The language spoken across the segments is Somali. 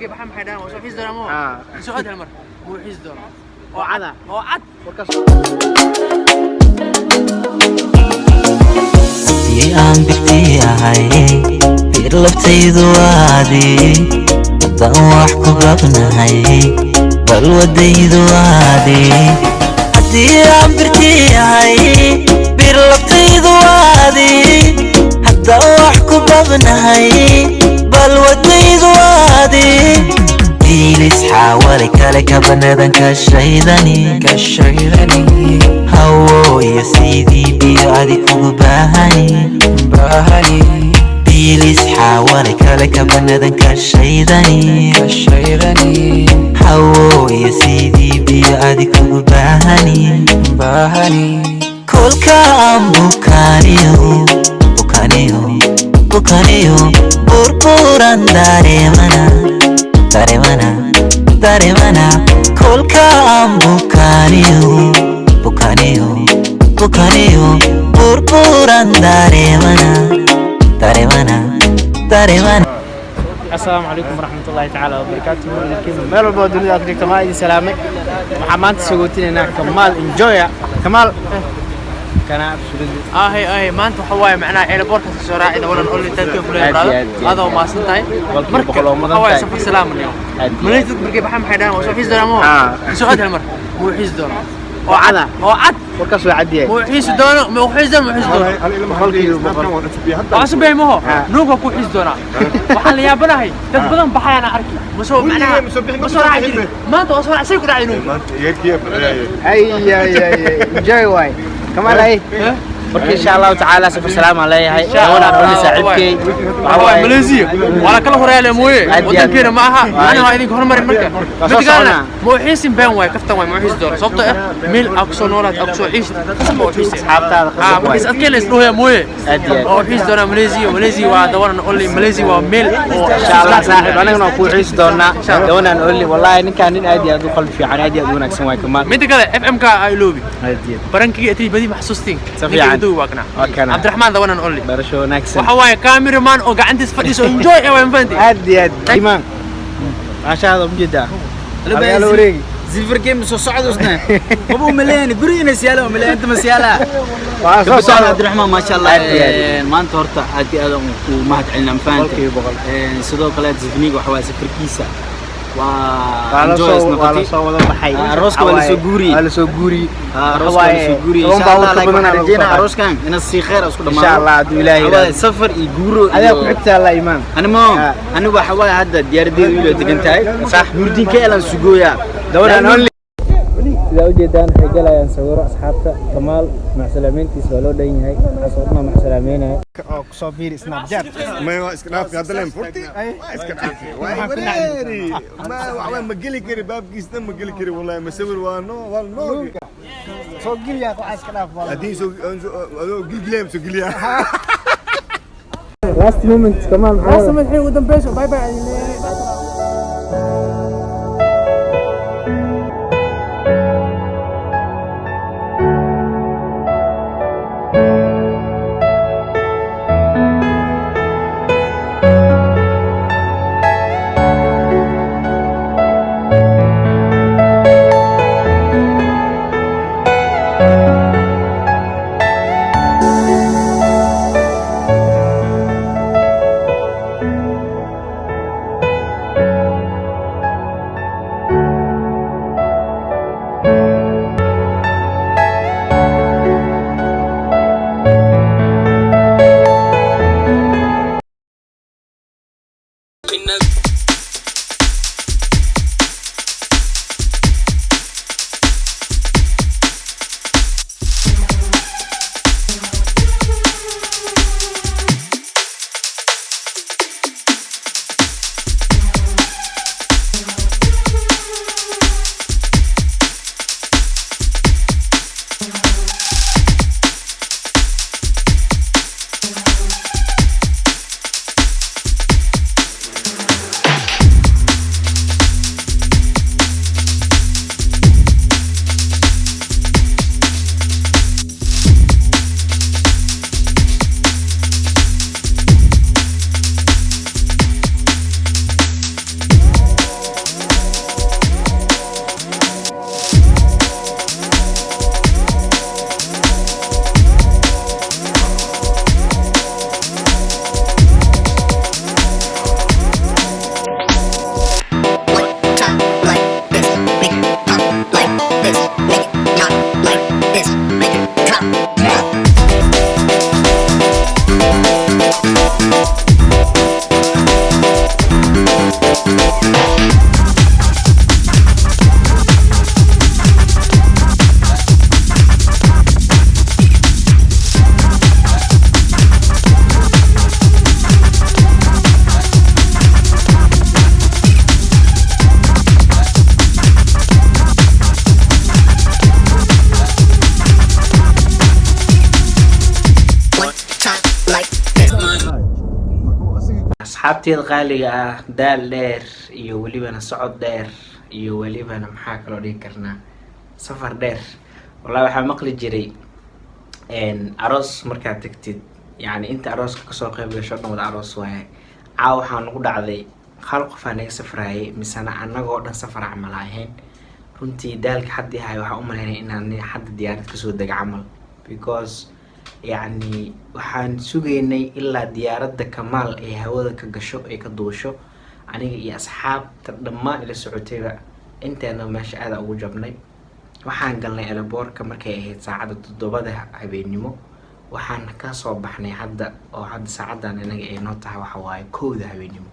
markay baxaan maxay dhahaan waa soo xiis doonaa ma soo aad hal mar wuu xiis doonaa oo cad si aan bigtiyahay bir laftaydu waadi haddaan wax ku qabnahay bal wadaydu waadi haddii aan birtiyahay bir laftaydu waadi haddaan wax ku qabnahay bal wadaydu waadi bilis xaawali kale kabanadan kashaydani hawo iyo sidii biyo adig ugu baahani bilis xaawali kale kabanadan kashaydani hawo iyo sidii biyo adig ugu baahani kolka aan bukaniyo burburan daremana kolka aan bukaniyo burburan daremana. السلام عليكم ورحمة الله تعالى وبركاته. مال البود اللي أكتر ما يدي سلامة محمد سوتين هناك كمال إنجويا كمال كان هي ما أنت حواي معنا إلى بورك السرعة إذا ولا نقول لي تركيب هذا هو ما صنتاي حواي سفر سلام اليوم مليت بركي بحم حيدان وشو حيز دونا مو سؤال هالمرة مو حيز دونا وعد وركز وعدي مو حيز دونا مو حيز دونا وعصب بيه مو نوبة كو حيز دونا وحال يا بناهي تبدون بحيانا أركي مسوي معناها مسوي راعي ما أنت وصل عسير كراعي نوبة أي جاي واي كمان أي بركي إن شاء الله تعالى سفر سلام علي هاي وانا بني ساعدكي هواي ماليزيا ولا كل هراء مويه ودنكينا معها أنا هاي ذيك هرمر مركب بتقالنا مو حيسين بين واي كفتة واي مو حيس دور صوته ميل أقصى نورات أقصى عيش مو حيس بس أكيد اسمه مويه مو حيس دورنا ماليزيا ودورنا نقول لي ماليزيا وميل إن شاء الله صاحب أنا هنا أقول حيس دورنا دورنا نقول لي والله إن كان أدي أدو قلب في عن أدي أدو نكسم واي كمان مين تقال FM كا أيلوبي برانكي أتري بدي محسوستين عبد الرحمن ذا وانا نقول لي برشو نكسن وحواي كاميرا مان او قاعد تفدي سو انجوي ايوه فهمتي هدي ايمان ما شاء الله بجد يا لوري زيفر جيم سو صعدوسنا ابو مليان غرينا سياله مليان انت مسياله عبد الرحمن ما شاء الله ما انت هرتا هدي ادم وما هتعلنا فهمتي سدو كلا زفنيق وحواي سفر كيسه ولا صوّد بحي الروسك ولا سوغوري الروسك ولا سوغوري إن شاء الله لكن رجينا الروس كان من السيخير أسكت إن شاء الله عدو إلهي سفر يجورو أنا كنت على إيمان أنا بحواي هذا ديار دير تكنتاي صح نوردين كألا سوغويا دورنا إذا وجدان حجلا ينصور أصحابته كمال مع سلامتي سولو دين هاي صورنا مع سلامين أو صبير سناب شات ما هو سناب هذا اللي مفرتي ما مجلي كري باب كيسنا مجلي كري والله مسوي والنو سو جليا كو عايز كلام والله ادي سو جليم سو جليا لاست مومنت كمان لاست مومنت الحين قدام بيشو باي باي asxaabteeda qaaliga ah daal dheer iyo welibana socod dheer iyo welibana maxaa kaloo dhigi karnaa safar dheer wallahi waxaa maqli jiray aroos markaad tagtid yani inta arooska kasoo qayb gasho dhan wada aroos waaye caawa waxaa nagu dhacday hal qof aa naga safraayay misena annagoo dhan safar camal ahayn runtii daalka xaddi ahay waxaa u malaynaya inaan xadda diyaarad kasoo dega camal because يعني waxaan sugaynay ilaa diyaaradda Kamaal ee hawada ka gasho ee ka duusho aniga iyo asxaabta dhammaan ila socotayba inteena meesha aad ugu jabnay waxaan galnay airportka markay ahayd saacada 7 habeenimo waxaan ka soo baxnay hadda oo hadda saacadan inaga ay noo tahay waxa waaye 1 habeenimo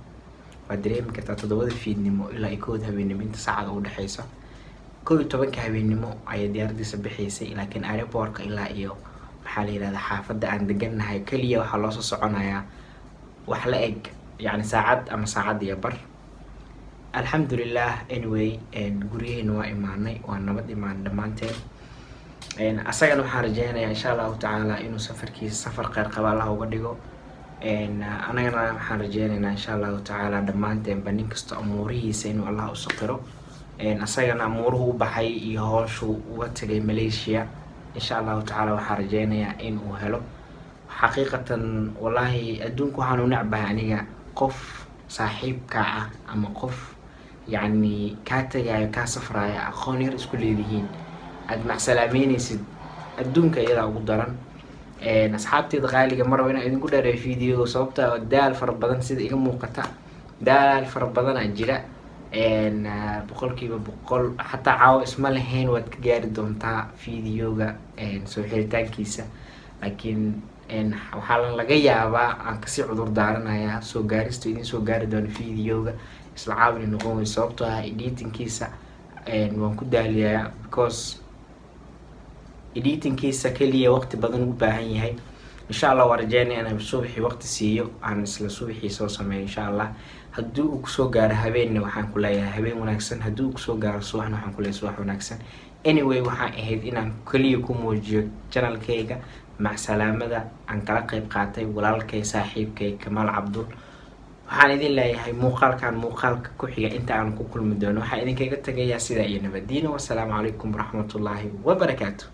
waa dareemi kartaa 7 fiidnimo ilaa 1 habeenimo inta saacada u dhaxaysa 11 habeenimo ay diyaaraddiisa bixisay laakiin airportka ilaa iyo waxaa la yiraahdaa xaafadda aan deganahay kaliya waxaa loo soo soconayaa wax la eg yani saacad ama saacad iyo bar alxamdulillah anyway guriyahayna waa imaanay waa nabad imaan dhammaanteen asagana waxaan rajeynayaa insha allahu tacaala inuu safarkiisa safar kheyr qaba allah uga dhigo anagana waxaan rajeynaynaa insha allahu tacaala dhammaanteenba nin kasta amuurihiisa inuu allah u saqiro asagana amuuruhu u baxay iyo howshuu uga tagay Malaysia إن شاء الله تعالى وحرجينا إن وهلو حقيقة والله أدونك وحنو نعبه يعني قف صاحب كاعة أما قف يعني كاتجا كاسفرا يا أخوني رئيس كل ذهين أدمع سلامين يسد أدونك إذا قدرن أصحابتي الغالية مرة وين إذا كنا في فيديو صوبته دال فرب بدن سيد إيجا موقتها دال فرب بدن أجراء بقول كيف بقول حتى عاو اسمه لهين وتجاري دونتا فيديوغا سو حيرتان كيسا لكن وحالا لقيا با عن كسي عذر دارنا يا سو جاريستو إذن سو جاري دون فيديوغا اسلا عاوني نقوم يصوبتها إديتن كيسا وانكو داليا because إديتن كيسا كليا وقت بدن وباهن هاي إن شاء الله ورجاني أنا بصبحي وقت سيو عن إسلا صبحي سو سمي إن شاء الله hadduu uu kusoo gaaro habeenna waxaan ku leeyahay habeen wanaagsan hadduu uu kusoo gaaro subaxna waxaan ku leeyahay subax wanaagsan anyway waxaan ahayd inaan kaliya ku muujiyo channelkayga macsalaamada aan kala qayb qaatay walaalkay saaxiibkay Kamaal Cabdul waxaan idin leeyahay muuqaalka ku xiga inta aan ku kulmi doono waxaan idinkaga tagayaa sida iyo nabadiina wassalaamu calaykum waraxmatullaahi wabarakaatuh